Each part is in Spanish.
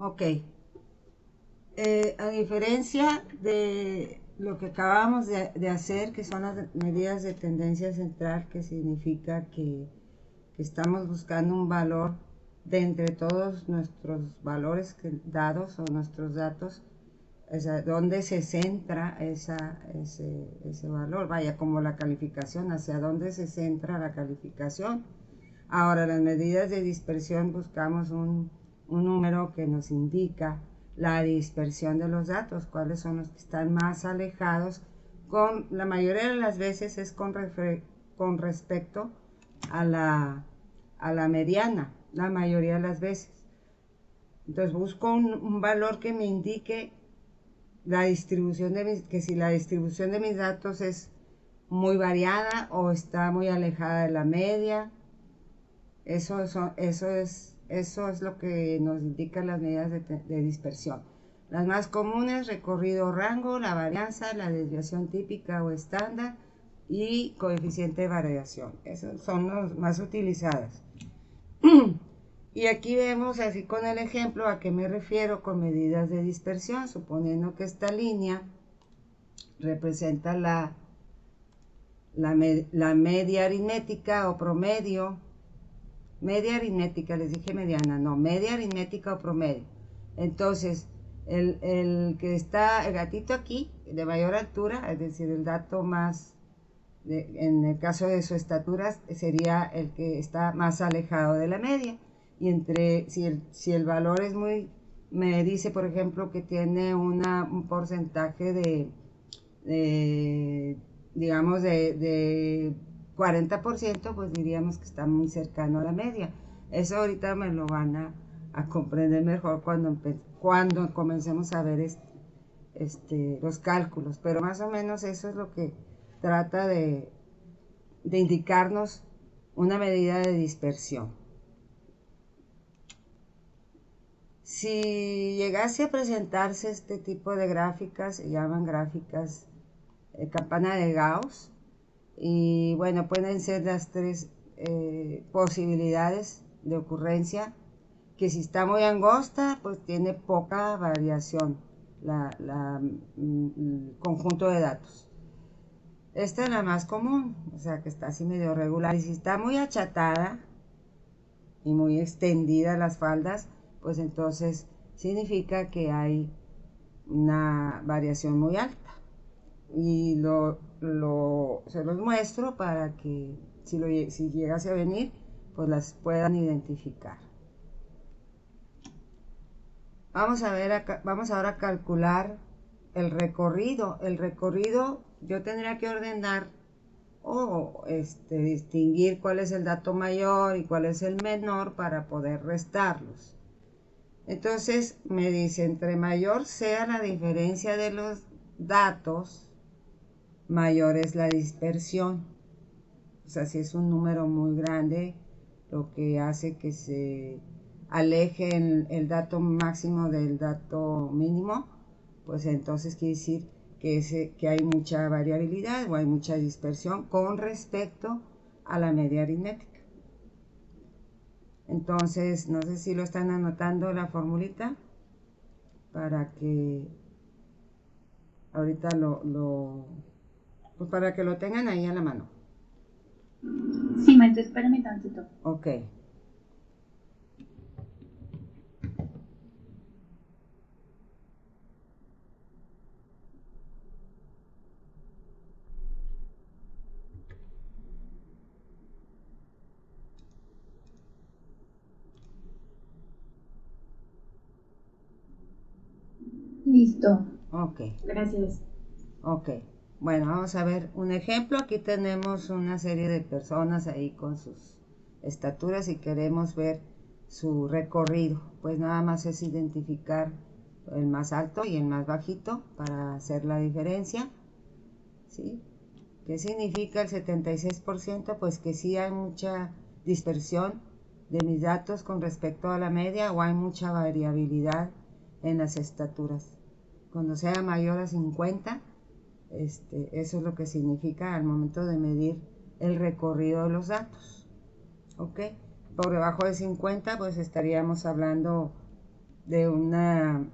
Ok. A diferencia de lo que acabamos de hacer, que son las medidas de tendencia central, que significa que estamos buscando un valor de entre todos nuestros valores dados o nuestros datos, o sea, dónde se centra ese valor, vaya, como la calificación, hacia dónde se centra la calificación. Ahora, las medidas de dispersión buscamos un número que nos indica la dispersión de los datos, cuáles son los que están más alejados, la mayoría de las veces es con respecto a la mediana, la mayoría de las veces. Entonces busco un valor que me indique la distribución que si la distribución de mis datos es muy variada o está muy alejada de la media. Eso es lo que nos indican las medidas de dispersión. Las más comunes: recorrido rango, la varianza, la desviación típica o estándar y coeficiente de variación. Esas son las más utilizadas. Y aquí vemos, así con el ejemplo, a qué me refiero con medidas de dispersión, suponiendo que esta línea representa la media aritmética o promedio. Media aritmética, les dije mediana, no, media aritmética o promedio. Entonces, el que está, el gatito aquí, de mayor altura, es decir, el dato más, en el caso de su estatura, sería el que está más alejado de la media. Y si el valor es me dice, por ejemplo, que tiene un porcentaje digamos, de 40%, pues diríamos que está muy cercano a la media. Eso ahorita me lo van a comprender mejor cuando comencemos a ver los cálculos, pero más o menos eso es lo que trata de indicarnos una medida de dispersión. Si llegase a presentarse este tipo de gráficas, se llaman gráficas campana de Gauss, y bueno, pueden ser las tres posibilidades de ocurrencia: que si está muy angosta, pues tiene poca variación el conjunto de datos. Esta es la más común, o sea, que está así medio regular. Y si está muy achatada y muy extendida las faldas, pues entonces significa que hay una variación muy alta. Y se los muestro para que si llegase a venir, pues las puedan identificar. Vamos ahora a calcular el recorrido. El recorrido yo tendría que ordenar o distinguir cuál es el dato mayor y cuál es el menor para poder restarlos. Entonces me dice, entre mayor sea la diferencia de los datos, mayor es la dispersión. O sea, si es un número muy grande, lo que hace que se aleje el dato máximo del dato mínimo, pues entonces quiere decir que hay mucha variabilidad o hay mucha dispersión con respecto a la media aritmética. Entonces, no sé si lo están anotando la formulita para que ahorita pues para que lo tengan ahí a la mano. Sí, maestro, espérame tantito. Ok. Listo. Ok. Gracias. Ok. Bueno, vamos a ver un ejemplo. Aquí tenemos una serie de personas ahí con sus estaturas y queremos ver su recorrido. Pues nada más es identificar el más alto y el más bajito para hacer la diferencia. ¿Sí? ¿Qué significa el 76%? Pues que sí hay mucha dispersión de mis datos con respecto a la media, o hay mucha variabilidad en las estaturas. Cuando sea mayor a 50, eso es lo que significa al momento de medir el recorrido de los datos. ¿Ok? Por debajo de 50, pues estaríamos hablando de una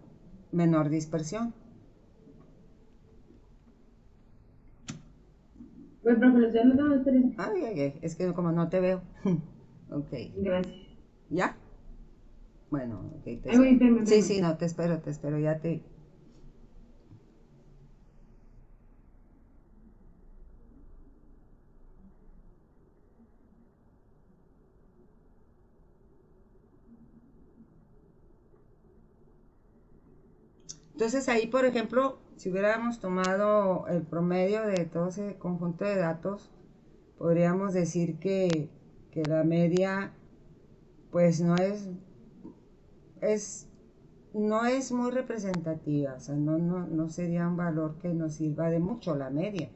menor dispersión. Pues, profe, lo estoy anotando, espérense. Ay, es que como no te veo. Ok, Gracias. ¿ya? Bueno, ok, Ahí voy, espérame. sí, no, te espero, ya te... Entonces ahí, por ejemplo, si hubiéramos tomado el promedio de todo ese conjunto de datos, podríamos decir que la media, pues es, no es muy representativa, o sea, no sería un valor que nos sirva de mucho la media.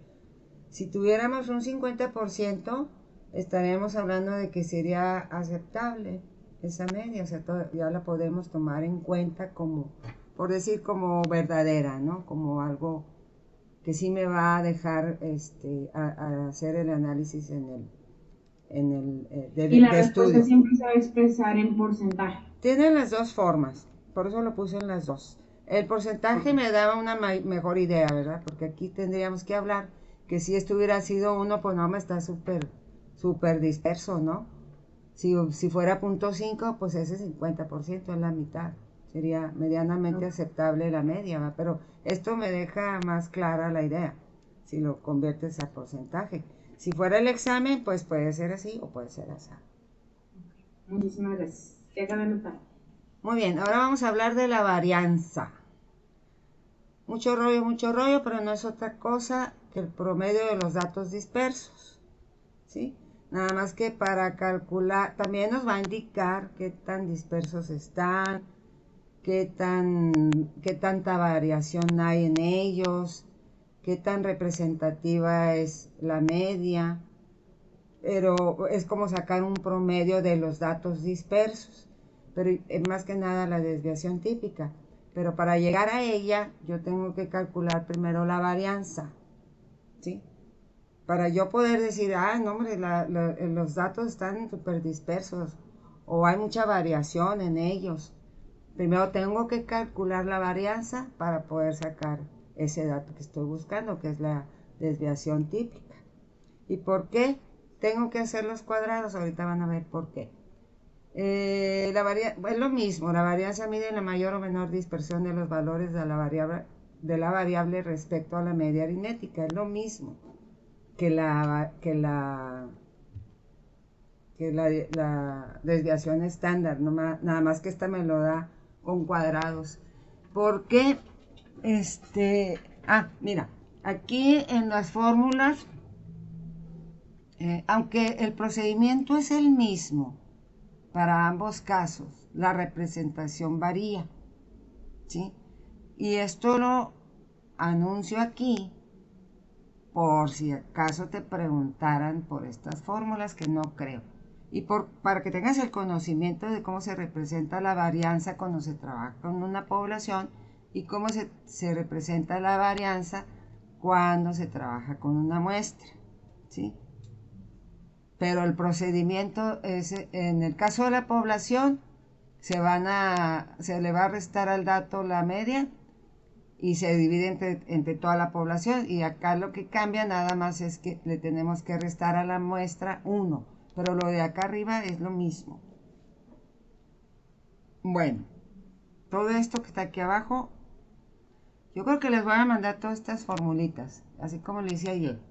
Si tuviéramos un 50%, estaríamos hablando de que sería aceptable esa media, o sea, ya la podemos tomar en cuenta como, por decir, como verdadera, ¿no? Como algo que sí me va a dejar a hacer el análisis Y la de respuesta estudio. siempre se va a expresar en porcentaje. Tiene las dos formas, por eso lo puse en las dos. El porcentaje me daba una mejor idea, ¿verdad? Porque aquí tendríamos que hablar que si esto hubiera sido 1, pues no, me está súper disperso, ¿no? Si fuera 0.5, pues ese 50% es la mitad. Sería medianamente aceptable la media, ¿va? Pero esto me deja más clara la idea, si lo conviertes a porcentaje. Si fuera el examen, pues puede ser así o puede ser así. Muchísimas gracias. Ya acabé de anotar. Muy bien, ahora vamos a hablar de la varianza. Mucho rollo, pero no es otra cosa que el promedio de los datos dispersos, ¿sí? Nada más que para calcular, también nos va a indicar qué tan dispersos están, qué tanta variación hay en ellos, qué tan representativa es la media, pero es como sacar un promedio de los datos dispersos, pero es más que nada la desviación típica. Pero para llegar a ella, yo tengo que calcular primero la varianza, ¿sí? Para yo poder decir, no hombre, los datos están súper dispersos o hay mucha variación en ellos. Primero tengo que calcular la varianza para poder sacar ese dato que estoy buscando, que es la desviación típica. ¿Y por qué tengo que hacer los cuadrados? Ahorita van a ver por qué. Es lo mismo, la varianza mide la mayor o menor dispersión de los valores de la variable respecto a la media aritmética. Es lo mismo que la desviación estándar, nada más que esta me lo da con cuadrados. ¿Por qué? Mira, aquí en las fórmulas, aunque el procedimiento es el mismo para ambos casos, la representación varía, ¿sí? Y esto lo anuncio aquí por si acaso te preguntaran por estas fórmulas, que no creo. Y para que tengas el conocimiento de cómo se representa la varianza cuando se trabaja con una población y cómo se representa la varianza cuando se trabaja con una muestra, ¿sí? Pero el procedimiento es, en el caso de la población, se le va a restar al dato la media y se divide entre toda la población, y acá lo que cambia nada más es que le tenemos que restar a la muestra 1, pero lo de acá arriba es lo mismo. Bueno, todo esto que está aquí abajo, yo creo que les voy a mandar todas estas formulitas, así como le hice ayer.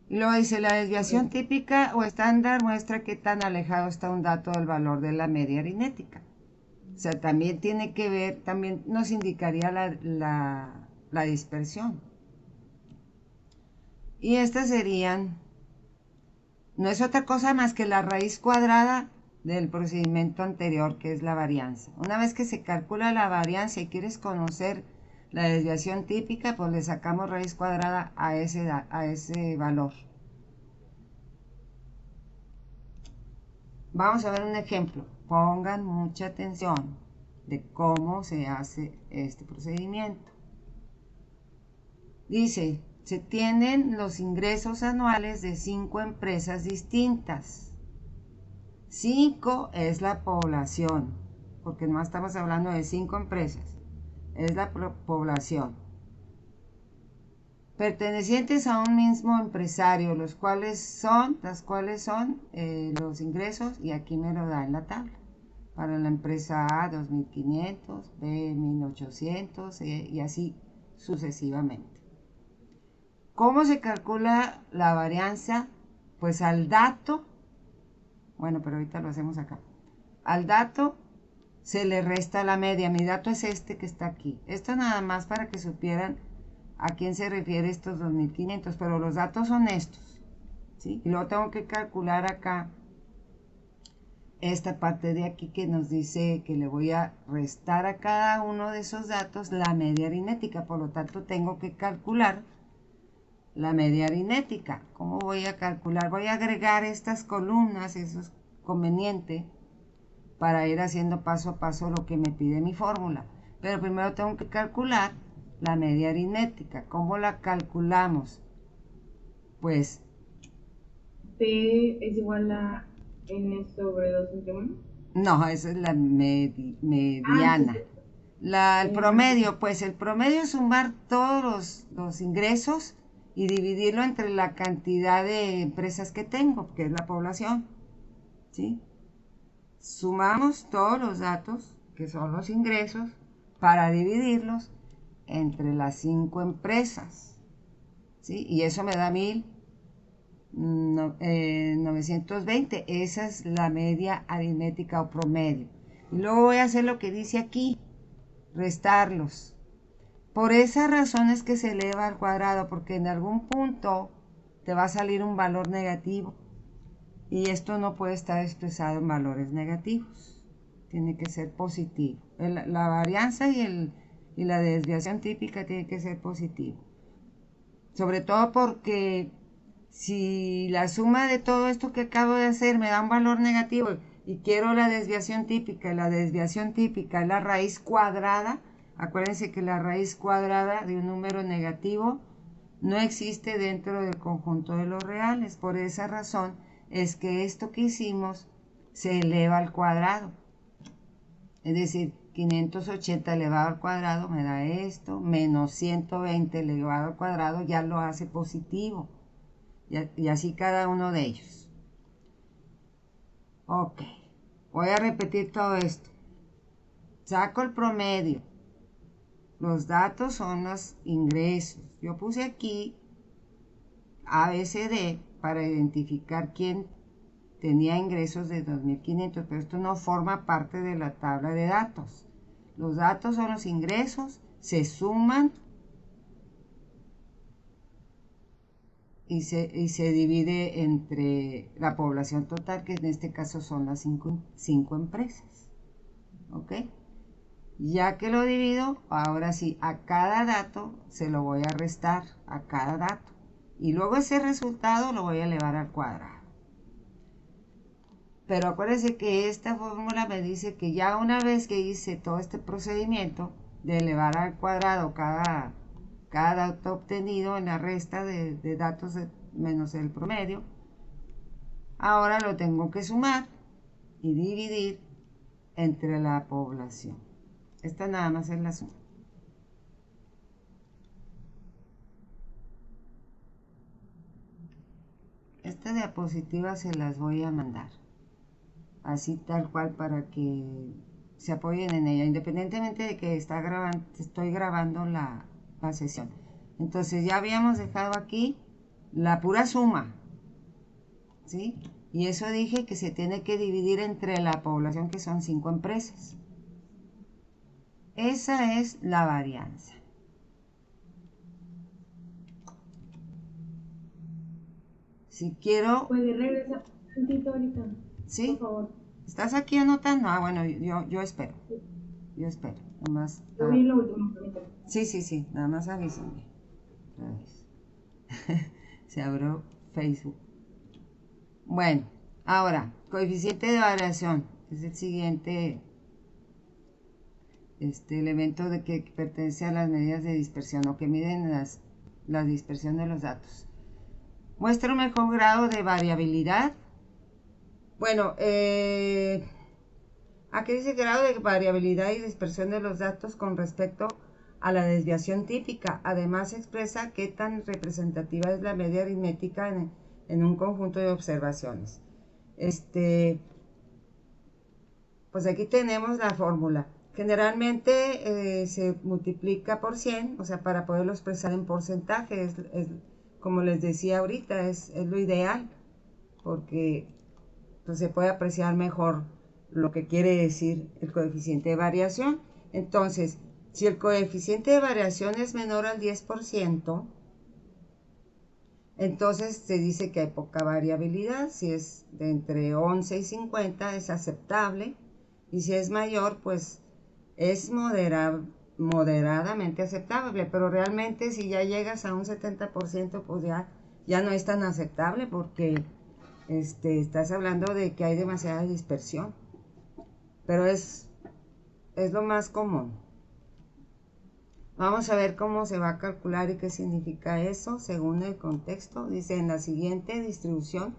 Y luego dice, la desviación típica o estándar muestra qué tan alejado está un dato del valor de la media aritmética. O sea, también tiene que ver, también nos indicaría la dispersión. Y estas serían, no es otra cosa más que la raíz cuadrada del procedimiento anterior, que es la varianza. Una vez que se calcula la varianza y quieres conocer la desviación típica, pues le sacamos raíz cuadrada a ese valor. Vamos a ver un ejemplo. Pongan mucha atención de cómo se hace este procedimiento. Dice, se tienen los ingresos anuales de 5 empresas distintas. 5 es la población. porque no estamos hablando de 5 empresas, es la población. Pertenecientes a un mismo empresario, las cuales son los ingresos, y aquí me lo da en la tabla. Para la empresa A, 2.500, B, 1.800, y así sucesivamente. ¿Cómo se calcula la varianza? Pues al dato, bueno, pero ahorita lo hacemos acá. Al dato se le resta la media. Mi dato es este que está aquí. Esto nada más para que supieran a quién se refiere estos 2.500, pero los datos son estos, ¿sí? Y luego tengo que calcular acá esta parte de aquí que nos dice que le voy a restar a cada uno de esos datos la media aritmética. Por lo tanto, tengo que calcular la media aritmética. ¿Cómo voy a calcular? Voy a agregar estas columnas, eso es conveniente, para ir haciendo paso a paso lo que me pide mi fórmula. Pero primero tengo que calcular la media aritmética. ¿Cómo la calculamos? Pues P es igual a N sobre 2 entre 1. no, esa es la mediana. Sí. El promedio, pues el promedio es sumar todos los ingresos y dividirlo entre la cantidad de empresas que tengo, que es la población, ¿sí? Sumamos todos los datos, que son los ingresos, para dividirlos entre las 5 empresas, ¿sí? Y eso me da 1.920. Esa es la media aritmética o promedio. Y luego voy a hacer lo que dice aquí, restarlos. Por esa razón es que se eleva al cuadrado, porque en algún punto te va a salir un valor negativo. Y esto no puede estar expresado en valores negativos. Tiene que ser positivo. La varianza y la desviación típica tiene que ser positivo. Sobre todo porque si la suma de todo esto que acabo de hacer me da un valor negativo y quiero la desviación típica, y la desviación típica es la raíz cuadrada, acuérdense que la raíz cuadrada de un número negativo no existe dentro del conjunto de los reales. Por esa razón es que esto que hicimos se eleva al cuadrado. Es decir, 580 elevado al cuadrado me da esto, menos 120 elevado al cuadrado ya lo hace positivo. Y así cada uno de ellos. Ok, voy a repetir todo esto. Saco el promedio. Los datos son los ingresos. Yo puse aquí ABCD para identificar quién tenía ingresos de 2.500, pero esto no forma parte de la tabla de datos. Los datos son los ingresos, se suman y se divide entre la población total, que en este caso son las 5 empresas. ¿Ok? Ya que lo divido, ahora sí, a cada dato se lo voy a restar, a cada dato. Y luego ese resultado lo voy a elevar al cuadrado. Pero acuérdense que esta fórmula me dice que ya una vez que hice todo este procedimiento de elevar al cuadrado cada dato obtenido en la resta de datos menos el promedio, ahora lo tengo que sumar y dividir entre la población. Esta nada más es la suma. Esta diapositiva se las voy a mandar, así tal cual, para que se apoyen en ella, independientemente de que estoy grabando la sesión. Entonces ya habíamos dejado aquí la pura suma, ¿sí? Y eso dije que se tiene que dividir entre la población, que son 5 empresas. Esa es la varianza. Si quiero... ¿Puede regresar un tantito ahorita? ¿Sí? Por favor. ¿Estás aquí anotando? Ah, bueno, yo espero. Yo espero. Nomás, Yo vi lo último, permítame. sí, nada más avísenme. Otra vez. Se abrió Facebook. Bueno, ahora, coeficiente de variación. Es el siguiente elemento de que pertenece a las medidas de dispersión o que miden la dispersión de los datos. Muestra un mejor grado de variabilidad. Bueno, Aquí dice grado de variabilidad y dispersión de los datos con respecto a la desviación típica. Además expresa qué tan representativa es la media aritmética en un conjunto de observaciones. Pues aquí tenemos la fórmula. Generalmente se multiplica por 100, o sea, para poderlo expresar en porcentaje. Como les decía ahorita, es lo ideal, porque pues, se puede apreciar mejor lo que quiere decir el coeficiente de variación. Entonces, si el coeficiente de variación es menor al 10%, entonces se dice que hay poca variabilidad. Si es de entre 11 y 50 es aceptable, y si es mayor, pues es moderadamente aceptable, pero realmente si ya llegas a un 70%, pues ya no es tan aceptable, porque estás hablando de que hay demasiada dispersión, pero es lo más común. Vamos a ver cómo se va a calcular y qué significa eso según el contexto. Dice, en la siguiente distribución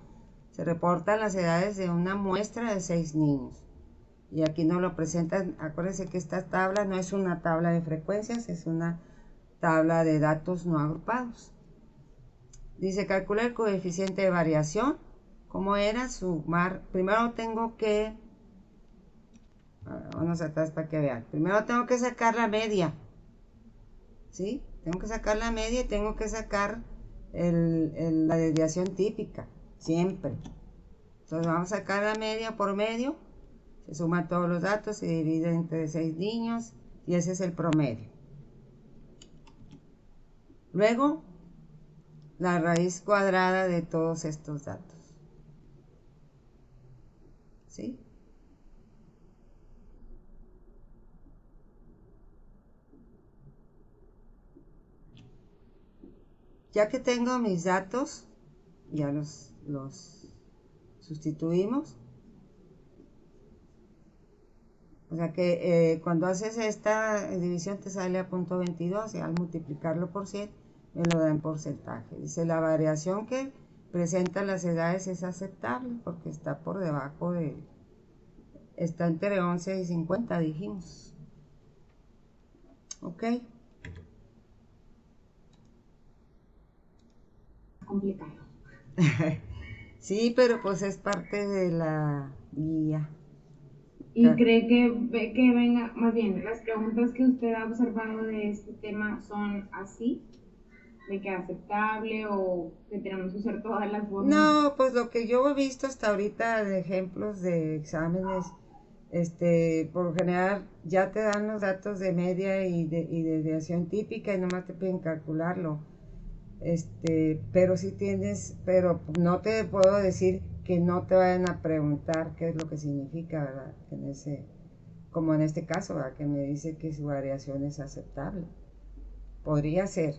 se reportan las edades de una muestra de 6 niños. Y aquí nos lo presentan. Acuérdense que esta tabla no es una tabla de frecuencias, es una tabla de datos no agrupados. Dice, calcula el coeficiente de variación. ¿Cómo era? Sumar. Primero tengo que... Vamos atrás para que vean. Primero tengo que sacar la media. ¿Sí? Tengo que sacar la media y tengo que sacar la desviación típica. Siempre. Entonces vamos a sacar la media por medio. Se suman todos los datos, se divide entre 6 niños y ese es el promedio. Luego, la raíz cuadrada de todos estos datos. ¿Sí? Ya que tengo mis datos, ya los sustituimos. O sea que cuando haces esta división te sale a 0.22 y al multiplicarlo por 100 me lo da en porcentaje. Dice, la variación que presenta las edades es aceptable porque está por debajo está entre 11 y 50, dijimos. ¿Ok? Complicado. Sí, pero pues es parte de la guía. ¿Y cree que venga, más bien, las preguntas que usted ha observado de este tema son así? ¿De que aceptable o que tenemos que usar todas las formas? No, pues lo que yo he visto hasta ahorita de ejemplos de exámenes, por lo general ya te dan los datos de media y desviación típica y nomás te piden calcularlo. Pero sí tienes, pero no te puedo decir que no te vayan a preguntar qué es lo que significa, ¿verdad? Como en este caso, ¿verdad? Que me dice que su variación es aceptable. Podría ser,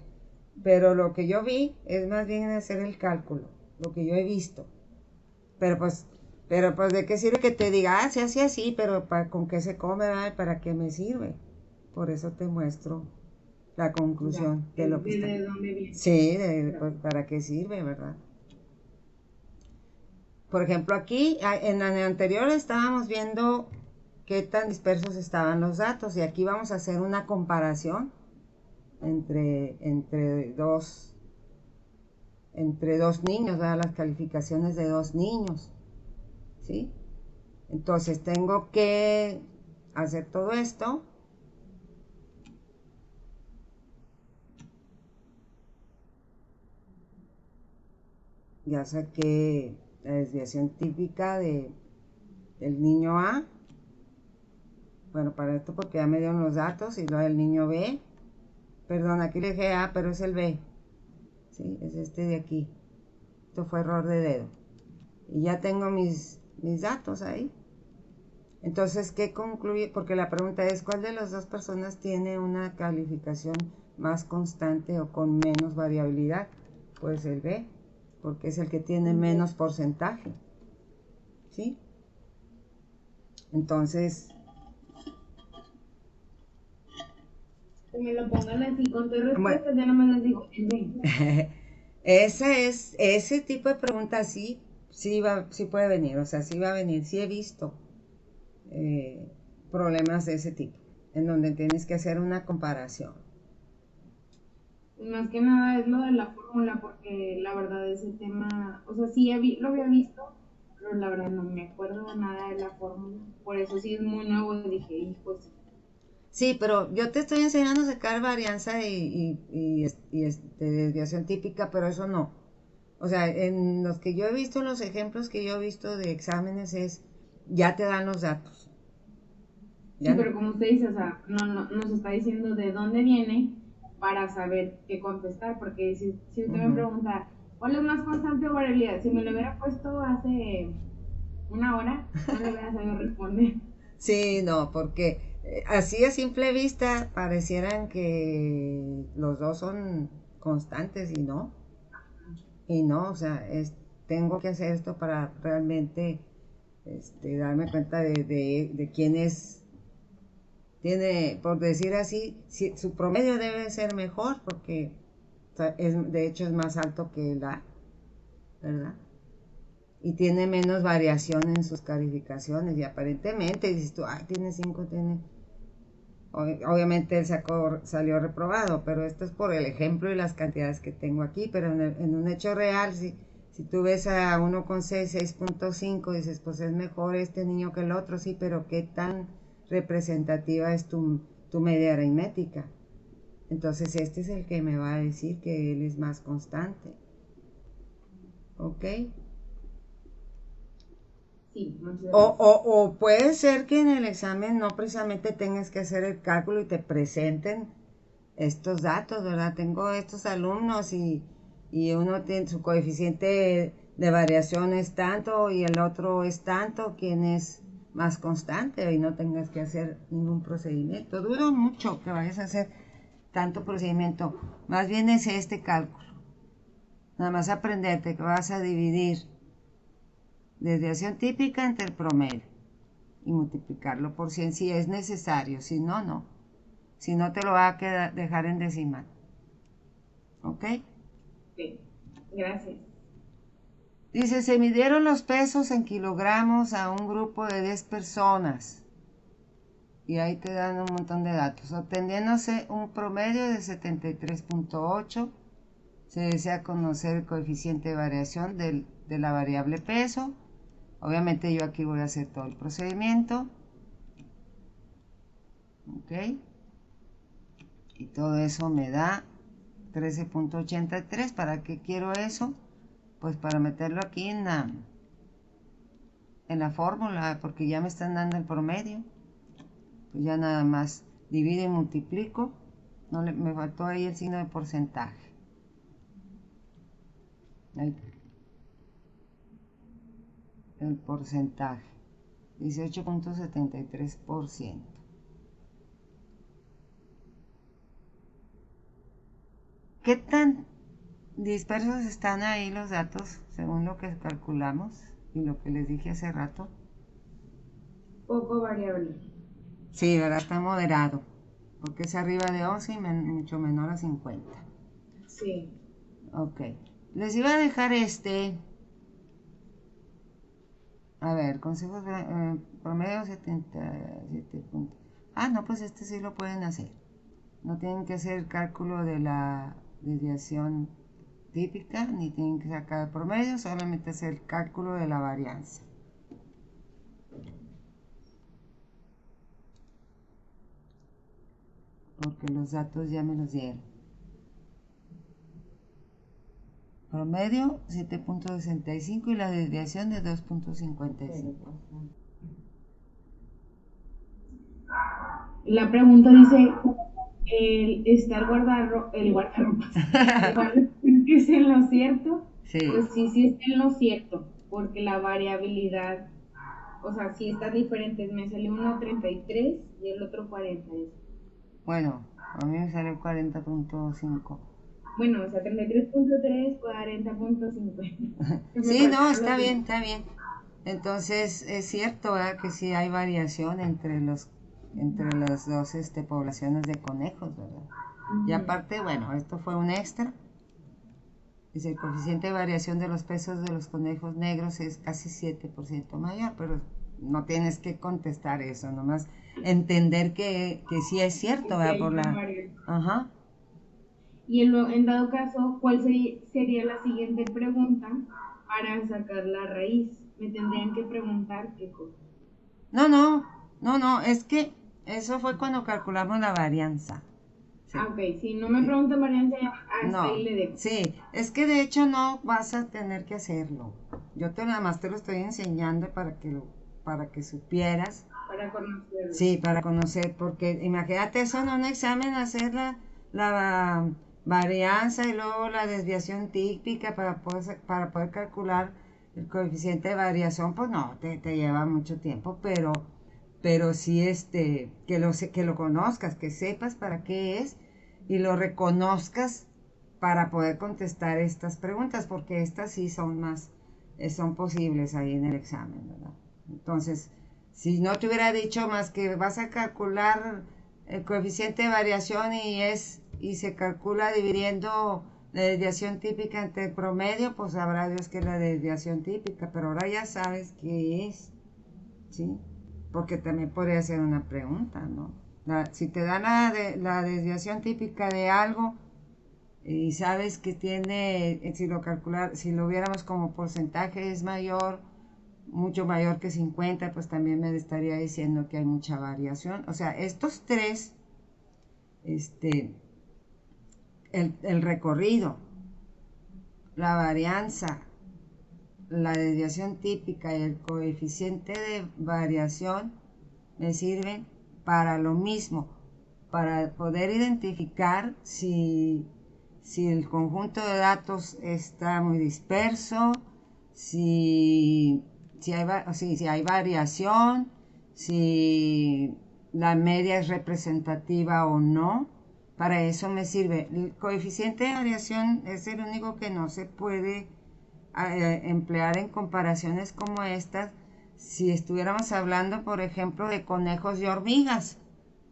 pero lo que yo vi es más bien hacer el cálculo, lo que yo he visto. Pero pues ¿de qué sirve que te diga, sí, así, así, pero ¿con qué se come, ¿verdad? ¿Para qué me sirve? Por eso te muestro la conclusión de lo que está. ¿De dónde viene? Sí, pues, ¿para qué sirve, verdad? Por ejemplo, aquí en la anterior estábamos viendo qué tan dispersos estaban los datos y aquí vamos a hacer una comparación entre dos niños, ¿verdad? Las calificaciones de 2 niños, ¿sí? Entonces tengo que hacer todo esto. Ya saqué la desviación típica del niño A. Bueno, para esto porque ya me dieron los datos y lo del niño B. Perdón, aquí le dije A, pero es el B. Sí, es este de aquí. Esto fue error de dedo. Y ya tengo mis datos ahí. Entonces, ¿qué concluye? Porque la pregunta es, ¿cuál de las dos personas tiene una calificación más constante o con menos variabilidad? Pues el B, porque es el que tiene menos porcentaje. ¿Sí? Entonces... Que me lo pongan así con tu respuesta, ya no me las digo. Ese tipo de preguntas sí puede venir, o sea, sí va a venir, sí he visto. problemas de ese tipo, en donde tienes que hacer una comparación. Más que nada es lo de la fórmula, porque la verdad ese tema, o sea, sí lo había visto, pero la verdad no me acuerdo nada de la fórmula. Por eso sí es muy nuevo y dije, pues. Sí, pero yo te estoy enseñando a sacar varianza desviación típica, pero eso no. O sea, en los que yo he visto, los ejemplos que yo he visto de exámenes ya te dan los datos. Sí, pero como usted dice, o sea, no nos está diciendo de dónde viene para saber qué contestar, porque si usted me pregunta, ¿cuál es más constante o variabilidad? Si me lo hubiera puesto hace una hora, no le hubiera sabido responder. Sí, no, porque así a simple vista parecieran que los dos son constantes y no. Y no, o sea, tengo que hacer esto para realmente darme cuenta de quién tiene, por decir así, su promedio debe ser mejor porque de hecho es más alto que el A, ¿verdad? Y tiene menos variación en sus calificaciones y aparentemente dices tú, tiene 5, obviamente él salió reprobado, pero esto es por el ejemplo y las cantidades que tengo aquí, pero en un hecho real, si tú ves a uno con 6.5, dices, pues es mejor este niño que el otro, sí, pero qué tan representativa es tu media aritmética. Entonces este es el que me va a decir que él es más constante. ¿Ok? Sí, o puede ser que en el examen no precisamente tengas que hacer el cálculo y te presenten estos datos, ¿verdad? Tengo estos alumnos y uno tiene su coeficiente de variación es tanto y el otro es tanto, ¿quién es más constante? Y no tengas que hacer ningún procedimiento. Dudo mucho que vayas a hacer tanto procedimiento. Más bien es este cálculo. Nada más aprenderte que vas a dividir desviación típica entre el promedio y multiplicarlo por 100 si es necesario. Si no, no. Si no, te lo va a dejar en decimal. ¿Ok? Sí, gracias. Dice, se midieron los pesos en kilogramos a un grupo de 10 personas. Y ahí te dan un montón de datos. Obteniéndose un promedio de 73.8. Se desea conocer el coeficiente de variación de la variable peso. Obviamente yo aquí voy a hacer todo el procedimiento. ¿Ok? Y todo eso me da 13.83. ¿Para qué quiero eso? Pues para meterlo aquí en la fórmula, porque ya me están dando el promedio. Pues ya nada más divido y multiplico. Me faltó ahí el signo de porcentaje. Ahí. El porcentaje. 18.73%. ¿Qué tan dispersos están ahí los datos según lo que calculamos y lo que les dije hace rato? Poco variable. Sí, ¿verdad? Está moderado, porque es arriba de 11 y mucho menor a 50. Sí. Ok. Les iba a dejar a ver, consejos promedio 77 puntos. No, pues este sí lo pueden hacer. No tienen que hacer el cálculo de la desviación típica, ni tienen que sacar el promedio, solamente hacer el cálculo de la varianza. Porque los datos ya me los dieron. Promedio 7.65 y la desviación de 2.55. La pregunta dice, el guardarropa, ¿es en lo cierto? Sí. Pues sí está en lo cierto, porque la variabilidad, o sea, sí están diferentes. Me salió uno 33 y el otro 40. Bueno, a mí me salió 40.5. Bueno, o sea, 33.3, 40.50. Sí, no, está bien, está bien. Entonces es cierto, ¿verdad? Que sí hay variación entre las dos poblaciones de conejos, ¿verdad? Y aparte, bueno, esto fue un extra. Dice, el coeficiente de variación de los pesos de los conejos negros es casi 7% mayor, pero no tienes que contestar eso, nomás entender que sí es cierto, ¿verdad? Por la... Ajá. Y en dado caso, ¿cuál sería la siguiente pregunta para sacar la raíz? Me tendrían que preguntar qué cosa. No, es que eso fue cuando calculamos la varianza. Sí. Ah, ok, si no me preguntan varianza, hasta no, ahí le dejo. Sí, es que de hecho no vas a tener que hacerlo. Yo nada más te lo estoy enseñando para que supieras. Para conocer. Sí, para conocer, porque imagínate eso en un examen, hacer la varianza y luego la desviación típica para poder calcular el coeficiente de variación, pues no, te lleva mucho tiempo, pero sí que lo conozcas, que sepas para qué es y lo reconozcas para poder contestar estas preguntas, porque estas sí son posibles ahí en el examen, ¿verdad? Entonces, si no te hubiera dicho más que vas a calcular el coeficiente de variación y se calcula dividiendo la desviación típica entre el promedio, pues sabrá Dios que es la desviación típica, pero ahora ya sabes qué es, ¿sí? Porque también podría ser una pregunta, ¿no? Si te dan la desviación típica de algo y sabes que tiene, si lo viéramos como porcentaje es mayor, mucho mayor que 50, pues también me estaría diciendo que hay mucha variación. O sea, estos tres, el recorrido, la varianza, la desviación típica y el coeficiente de variación me sirven para lo mismo, para poder identificar si el conjunto de datos está muy disperso, si hay variación, si la media es representativa o no. Para eso me sirve. El coeficiente de variación es el único que no se puede emplear en comparaciones como estas si estuviéramos hablando, por ejemplo, de conejos y hormigas,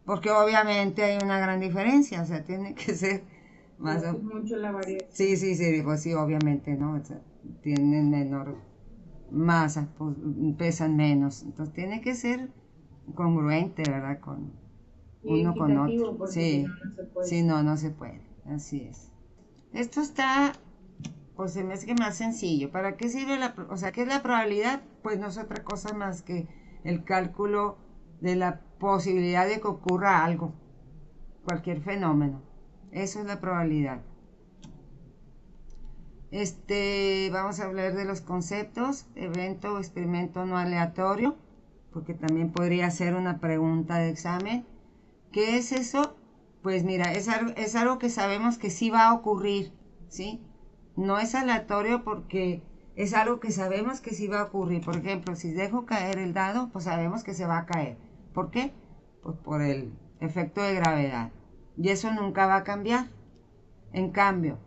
porque obviamente hay una gran diferencia, o sea, tiene que ser más... Es mucho la variación. Sí, pues sí, obviamente, ¿no? O sea, tienen menor masa, pues, pesan menos, entonces tiene que ser congruente, ¿verdad? Uno con otro. Sí, si no, no se puede, así es. Esto está, pues se me hace que más sencillo. ¿Para qué sirve o sea, qué es la probabilidad? Pues no es otra cosa más que el cálculo de la posibilidad de que ocurra algo, cualquier fenómeno. Eso es la probabilidad. Vamos a hablar de los conceptos, evento o experimento no aleatorio, porque también podría ser una pregunta de examen. ¿Qué es eso? Pues mira, es algo que sabemos que sí va a ocurrir, ¿sí? No es aleatorio porque es algo que sabemos que sí va a ocurrir. Por ejemplo, si dejo caer el dado, pues sabemos que se va a caer. ¿Por qué? Pues por el efecto de gravedad. Y eso nunca va a cambiar. En cambio,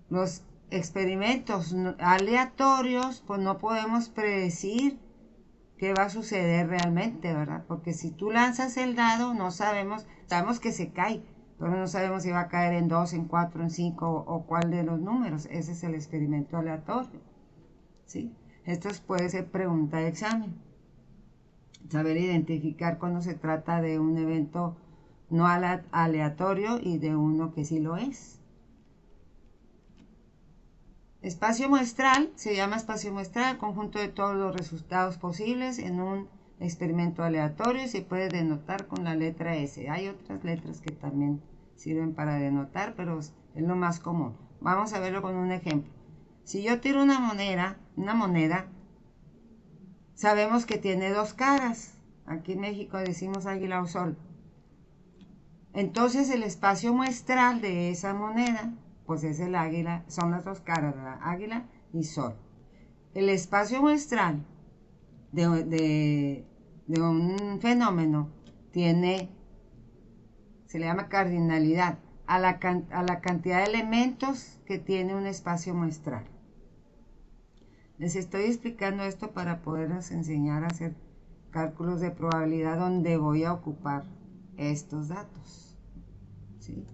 los experimentos aleatorios, pues no podemos predecir qué va a suceder realmente, ¿verdad? Porque si tú lanzas el dado, no sabemos que se cae, pero no sabemos si va a caer en 2, en 4, en 5 o cuál de los números. Ese es el experimento aleatorio, ¿sí? Esto puede ser pregunta de examen. Saber identificar cuando se trata de un evento no aleatorio y de uno que sí lo es. Espacio muestral, se llama espacio muestral, conjunto de todos los resultados posibles en un experimento aleatorio y se puede denotar con la letra S. Hay otras letras que también sirven para denotar, pero es lo más común. Vamos a verlo con un ejemplo. Si yo tiro una moneda, sabemos que tiene dos caras. Aquí en México decimos águila o sol. Entonces el espacio muestral de esa moneda, pues es el águila, son las dos caras, ¿verdad? Águila y sol. El espacio muestral de un fenómeno se le llama cardinalidad, a la cantidad de elementos que tiene un espacio muestral. Les estoy explicando esto para poderles enseñar a hacer cálculos de probabilidad donde voy a ocupar estos datos. ¿Sí?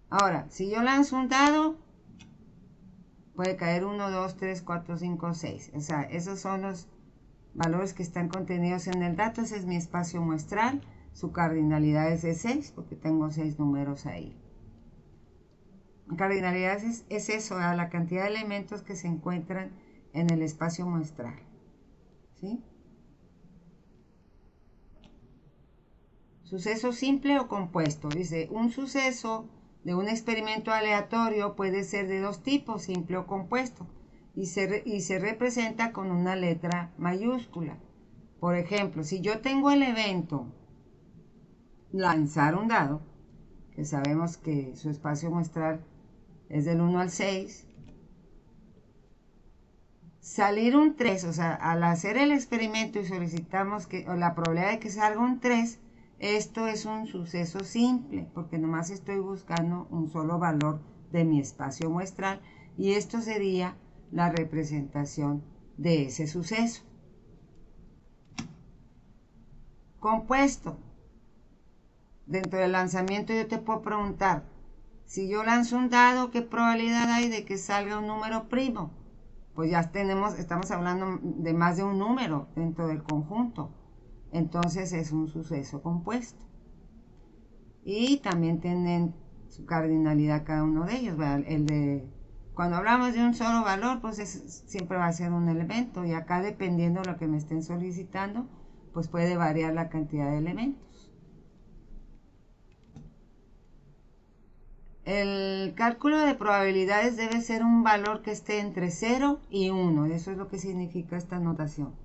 Ahora, si yo lanzo un dado, puede caer 1, 2, 3, 4, 5, 6. O sea, esos son los valores que están contenidos en el dato. Ese es mi espacio muestral. Su cardinalidad es de 6 porque tengo 6 números ahí. Cardinalidad es eso, la cantidad de elementos que se encuentran en el espacio muestral. ¿Sí? Suceso simple o compuesto. Dice, un suceso de un experimento aleatorio puede ser de dos tipos, simple o compuesto, y se representa con una letra mayúscula. Por ejemplo, si yo tengo el evento lanzar un dado, que sabemos que su espacio muestral es del 1 al 6, salir un 3, o sea, al hacer el experimento y solicitamos o la probabilidad de que salga un 3, esto es un suceso simple, porque nomás estoy buscando un solo valor de mi espacio muestral, y esto sería la representación de ese suceso. Compuesto. Dentro del lanzamiento yo te puedo preguntar, si yo lanzo un dado, ¿qué probabilidad hay de que salga un número primo? Pues ya estamos hablando de más de un número dentro del conjunto. Entonces es un suceso compuesto. Y también tienen su cardinalidad cada uno de ellos. Cuando hablamos de un solo valor, pues siempre va a ser un elemento. Y acá, dependiendo de lo que me estén solicitando, pues puede variar la cantidad de elementos. El cálculo de probabilidades debe ser un valor que esté entre 0 y 1. Eso es lo que significa esta notación.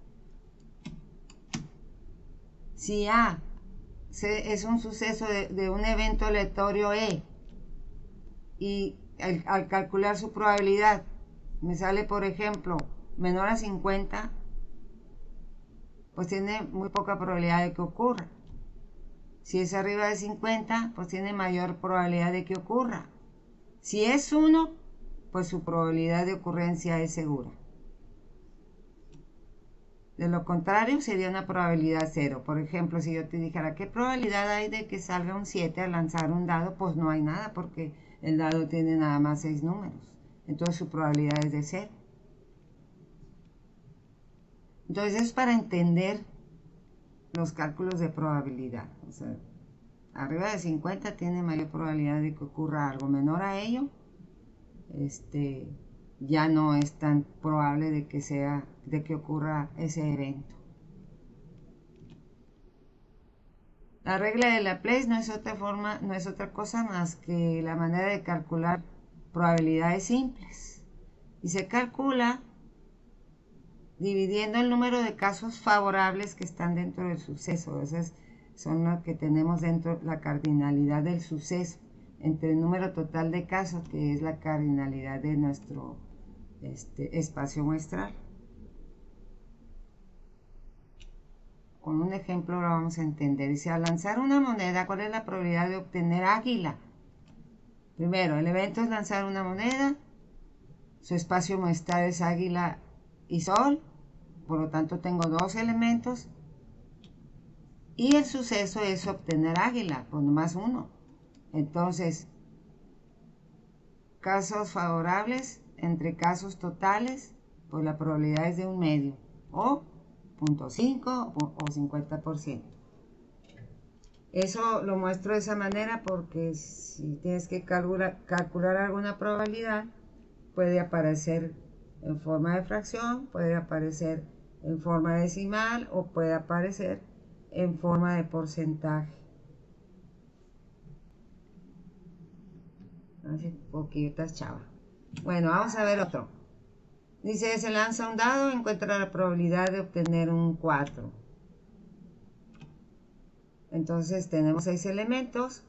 Si A es un suceso de un evento aleatorio E, y al calcular su probabilidad me sale, por ejemplo, menor a 50, pues tiene muy poca probabilidad de que ocurra. Si es arriba de 50, pues tiene mayor probabilidad de que ocurra. Si es 1, pues su probabilidad de ocurrencia es segura. De lo contrario, sería una probabilidad 0. Por ejemplo, si yo te dijera, ¿qué probabilidad hay de que salga un 7 al lanzar un dado? Pues no hay nada, porque el dado tiene nada más 6 números. Entonces su probabilidad es de 0. Entonces es para entender los cálculos de probabilidad. O sea, arriba de 50 tiene mayor probabilidad de que ocurra algo. Menor a ello, ya no es tan probable de que ocurra ese evento. La regla de Laplace no es otra cosa más que la manera de calcular probabilidades simples. Y se calcula dividiendo el número de casos favorables que están dentro del suceso. Esas son las que tenemos dentro, la cardinalidad del suceso, entre el número total de casos, que es la cardinalidad de nuestro espacio muestral. Con un ejemplo lo vamos a entender. Dice, al lanzar una moneda, ¿cuál es la probabilidad de obtener águila? Primero, el evento es lanzar una moneda, su espacio muestral es águila y sol, por lo tanto tengo dos elementos, y el suceso es obtener águila, pues nomás uno. Entonces, casos favorables entre casos totales, pues la probabilidad es de 1/2, o 0.5 o 50%. Eso lo muestro de esa manera porque si tienes que calcular alguna probabilidad, puede aparecer en forma de fracción, puede aparecer en forma decimal o puede aparecer en forma de porcentaje. Así poquitas chavas. Bueno, vamos a ver otro. Dice, se lanza un dado, encuentra la probabilidad de obtener un 4. Entonces tenemos 6 elementos,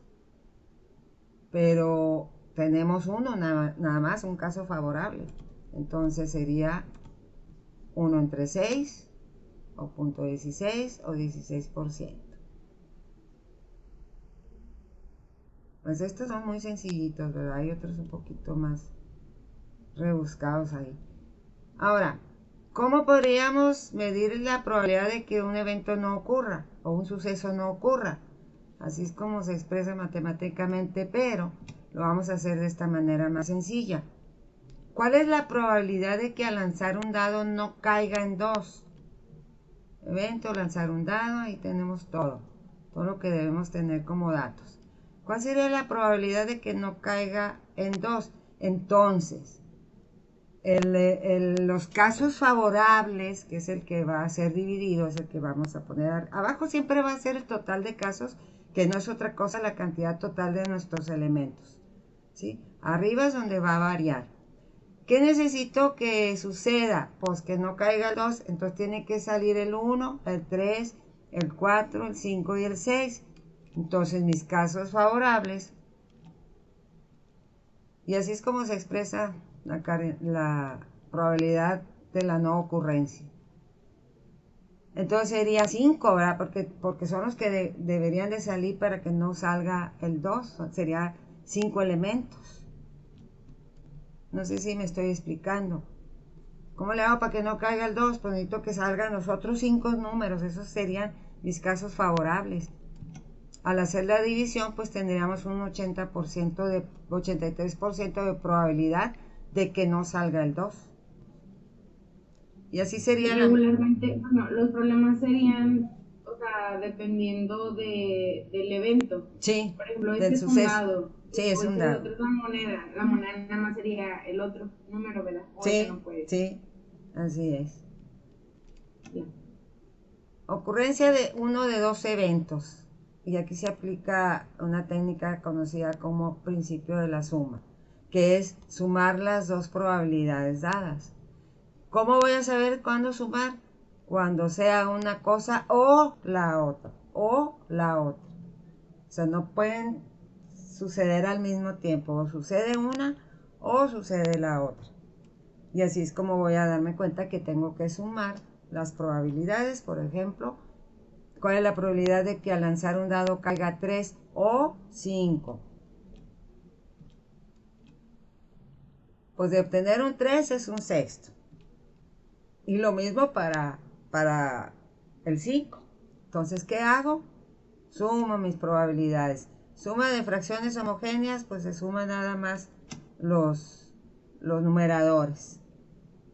pero tenemos uno nada más, un caso favorable. Entonces sería 1 entre 6, o 0.16 o 16%. Pues estos son muy sencillitos, ¿verdad? Hay otros un poquito más rebuscados ahí. Ahora, ¿cómo podríamos medir la probabilidad de que un evento no ocurra o un suceso no ocurra? Así es como se expresa matemáticamente, pero lo vamos a hacer de esta manera más sencilla. ¿Cuál es la probabilidad de que al lanzar un dado no caiga en 2? Evento, lanzar un dado, ahí tenemos todo lo que debemos tener como datos. ¿Cuál sería la probabilidad de que no caiga en 2? Entonces, los casos favorables, que es el que va a ser dividido, es el que vamos a poner abajo, siempre va a ser el total de casos, que no es otra cosa la cantidad total de nuestros elementos, ¿sí? Arriba es donde va a variar. ¿Qué necesito que suceda? Pues que no caiga el 2, entonces tiene que salir el 1, el 3, el 4, el 5 y el 6. Entonces mis casos favorables, y así es como se expresa la probabilidad de la no ocurrencia. Entonces sería 5, ¿verdad? Porque son los que deberían de salir para que no salga el 2. Sería 5 elementos. No sé si me estoy explicando. ¿Cómo le hago para que no caiga el 2? Pues necesito que salgan los otros 5 números. Esos serían mis casos favorables. Al hacer la división, pues tendríamos un 83% de probabilidad de que no salga el 2. Y así sería regularmente, bueno, los problemas serían, o sea, dependiendo del evento. Sí, por ejemplo, del es un suceso. dado. Sí, es un dado. Otro es la moneda. La moneda nada más sería el otro número, ¿verdad? O sí, no puede. Sí, así es. Ya. Ocurrencia de uno de dos eventos. Y aquí se aplica una técnica conocida como principio de la suma, que es sumar las dos probabilidades dadas. ¿Cómo voy a saber cuándo sumar? Cuando sea una cosa o la otra, o la otra. O sea, no pueden suceder al mismo tiempo, o sucede una o sucede la otra. Y así es como voy a darme cuenta que tengo que sumar las probabilidades. Por ejemplo, ¿cuál es la probabilidad de que al lanzar un dado caiga 3 o 5? Pues de obtener un 3 es un sexto. Y lo mismo para el 5. Entonces, ¿qué hago? Sumo mis probabilidades. Suma de fracciones homogéneas, pues se suman nada más los numeradores.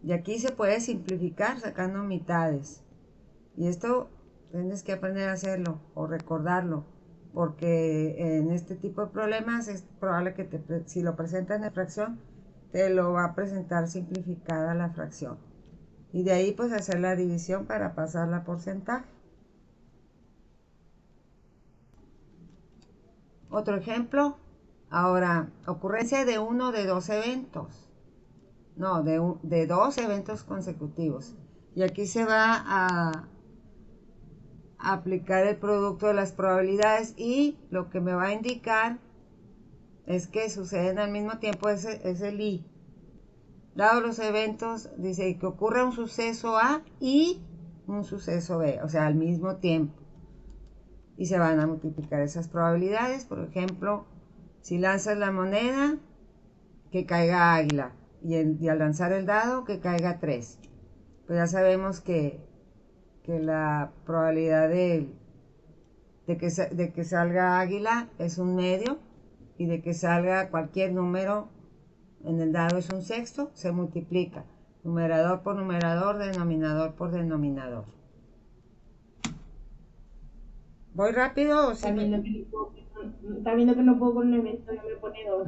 Y aquí se puede simplificar sacando mitades. Y esto tienes que aprender a hacerlo o recordarlo, porque en este tipo de problemas es probable que si lo presentan en fracción, te lo va a presentar simplificada la fracción. Y de ahí pues hacer la división para pasarla a porcentaje. Otro ejemplo, ahora, ocurrencia de uno de dos eventos. No, de dos eventos consecutivos. Y aquí se va a aplicar el producto de las probabilidades y lo que me va a indicar es que suceden al mismo tiempo, es el I. Dado los eventos, dice que ocurre un suceso A y un suceso B, o sea, al mismo tiempo. Y se van a multiplicar esas probabilidades. Por ejemplo, si lanzas la moneda, que caiga águila. Y al lanzar el dado, que caiga 3. Pues ya sabemos que la probabilidad de que salga águila es un medio, y de que salga cualquier número en el dado es un sexto. Se multiplica numerador por numerador, denominador por denominador. ¿Voy rápido o sí? Está viendo que no puedo con un evento, ya me pone 2.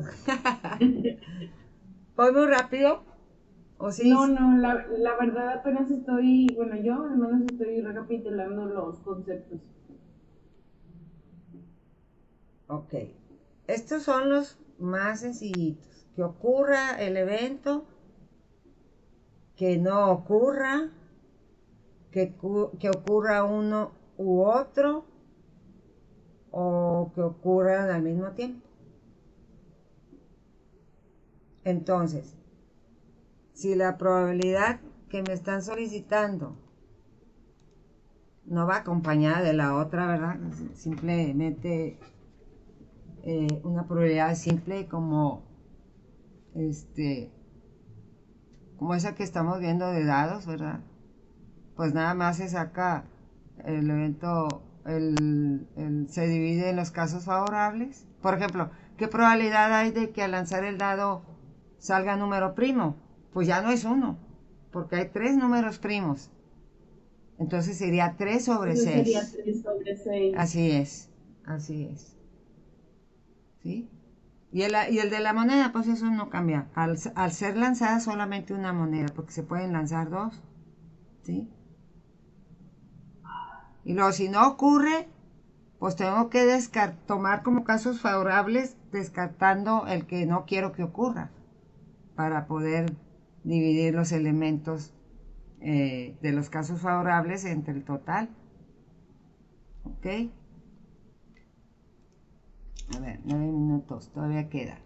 ¿Voy muy rápido? ¿O sí? No, la verdad apenas estoy, bueno, yo al menos estoy recapitulando los conceptos. Ok. Estos son los más sencillitos. Que ocurra el evento, que no ocurra, que ocurra uno u otro, o que ocurran al mismo tiempo. Entonces, si la probabilidad que me están solicitando no va acompañada de la otra, ¿verdad? Simplemente una probabilidad simple como esa que estamos viendo de dados, ¿verdad? Pues nada más se saca el evento, se divide en los casos favorables. Por ejemplo, ¿qué probabilidad hay de que al lanzar el dado salga número primo? pues ya no es 1, porque hay 3 números primos. Entonces sería 3 sobre 6. Sería 3 sobre 6. Así es, así es. ¿Sí? Y el de la moneda, pues eso no cambia. Al ser lanzada solamente una moneda, porque se pueden lanzar 2. ¿Sí? Y luego, si no ocurre, pues tengo que tomar como casos favorables, descartando el que no quiero que ocurra, para poder dividir los elementos de los casos favorables entre el total. ¿Ok? A ver, 9 minutos, todavía queda.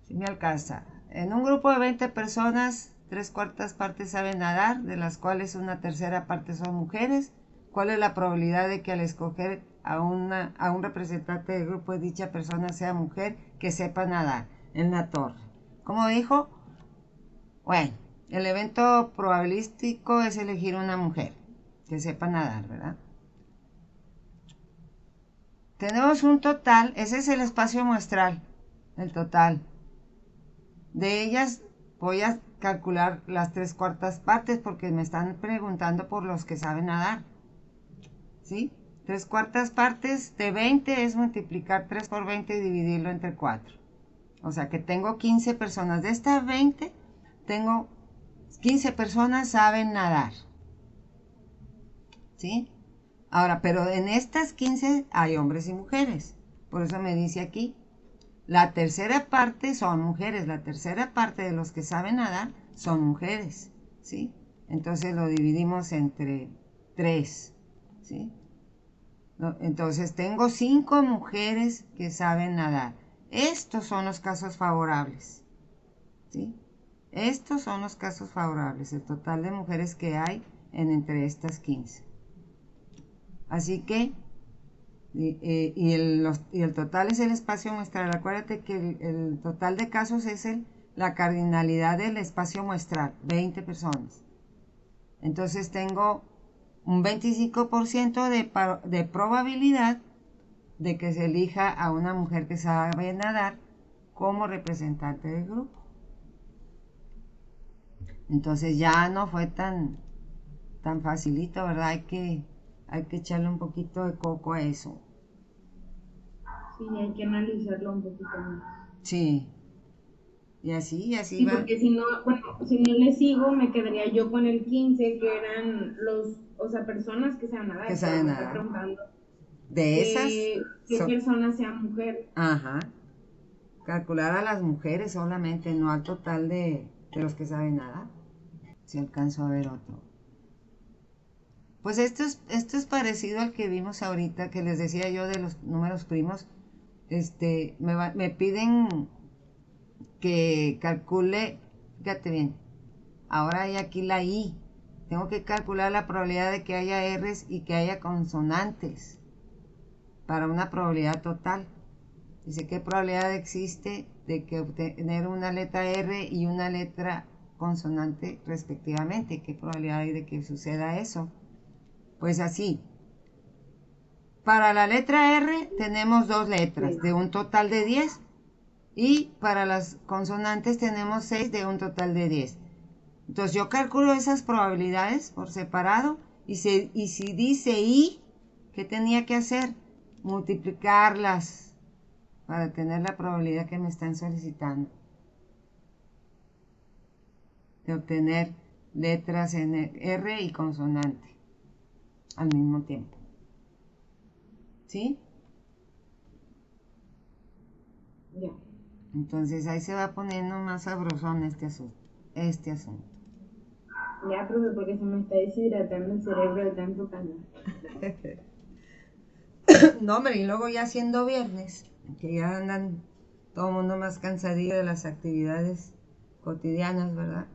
Si me alcanza. En un grupo de 20 personas, 3/4 partes saben nadar, de las cuales una tercera parte son mujeres. ¿Cuál es la probabilidad de que al escoger a un representante del grupo de dicha persona sea mujer que sepa nadar? En la torre. ¿Cómo dijo? Bueno, el evento probabilístico es elegir una mujer que sepa nadar, ¿verdad? Tenemos un total, ese es el espacio muestral, el total. De ellas voy a calcular las 3/4 partes porque me están preguntando por los que saben nadar. ¿Sí? 3/4 partes de 20 es multiplicar 3 por 20 y dividirlo entre 4. O sea que tengo 15 personas. De estas 20, tengo 15 personas saben nadar. ¿Sí? Ahora, pero en estas 15 hay hombres y mujeres. Por eso me dice aquí, la tercera parte son mujeres. La tercera parte de los que saben nadar son mujeres. ¿Sí? Entonces lo dividimos entre 3. ¿Sí? Entonces tengo 5 mujeres que saben nadar. Estos son los casos favorables. ¿Sí? Estos son los casos favorables, el total de mujeres que hay entre estas 15. Así que, y el total es el espacio muestral. Acuérdate que el total de casos es la cardinalidad del espacio muestral, 20 personas. Entonces tengo un 25% de probabilidad de que se elija a una mujer que sabe nadar como representante del grupo. Entonces ya no fue tan facilito, ¿verdad? Hay que echarle un poquito de coco a eso. Sí, hay que analizarlo un poquito más. Sí. Y así sí, va. Porque si no, bueno, si no le sigo, me quedaría yo con el 15, que eran personas que saben nadar. Que saben nadar. Preguntando de esas. ¿Qué persona sea mujer? Ajá. Calcular a las mujeres solamente, no al total de los que saben nadar. Si alcanzo a ver otro. Pues esto es parecido al que vimos ahorita, que les decía yo de los números primos. Me piden que calcule, fíjate bien, ahora hay aquí la I. Tengo que calcular la probabilidad de que haya R's y que haya consonantes para una probabilidad total. Dice, ¿qué probabilidad existe de que obtener una letra R y una letra consonante respectivamente? ¿Qué probabilidad hay de que suceda eso? Pues así, para la letra R tenemos 2 letras de un total de 10 y para las consonantes tenemos 6 de un total de 10. Entonces yo calculo esas probabilidades por separado y si dice I, ¿qué tenía que hacer? Multiplicarlas para tener la probabilidad que me están solicitando de obtener letras en R y consonante al mismo tiempo. ¿Sí? Ya. Entonces ahí se va poniendo más sabrosón este asunto. Ya, profe, porque se me está deshidratando el cerebro de tanto calor. No, hombre, y luego ya siendo viernes, que ya andan todo el mundo más cansadillo de las actividades cotidianas, ¿verdad?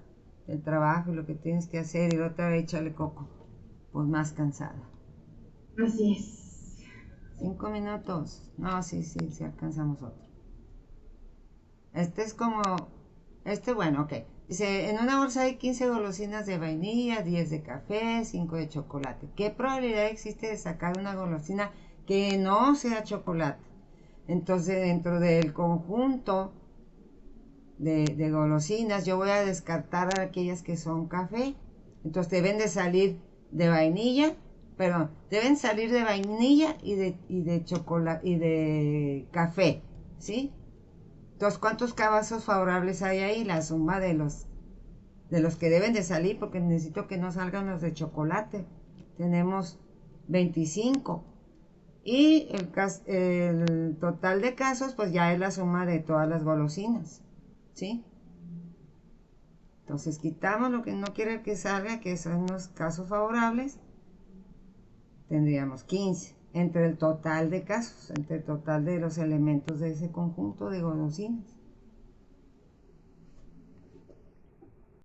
El trabajo y lo que tienes que hacer y otra vez échale coco, pues más cansada. Así es. 5 minutos. No, sí, alcanzamos otro. Bueno, ok. Dice, en una bolsa hay 15 golosinas de vainilla, 10 de café, 5 de chocolate. ¿Qué probabilidad existe de sacar una golosina que no sea chocolate? Entonces, dentro del conjunto de golosinas, yo voy a descartar aquellas que son café. Entonces deben de salir de vainilla, perdón, deben salir de vainilla y de chocolate y de café, ¿sí? Entonces, ¿cuántos casos favorables hay ahí? La suma de los que deben de salir, porque necesito que no salgan los de chocolate. Tenemos 25. Y el total de casos, pues ya es la suma de todas las golosinas, ¿sí? Entonces quitamos lo que no quiere que salga, que son los casos favorables. Tendríamos 15 entre el total de casos, entre el total de los elementos de ese conjunto de golosinas.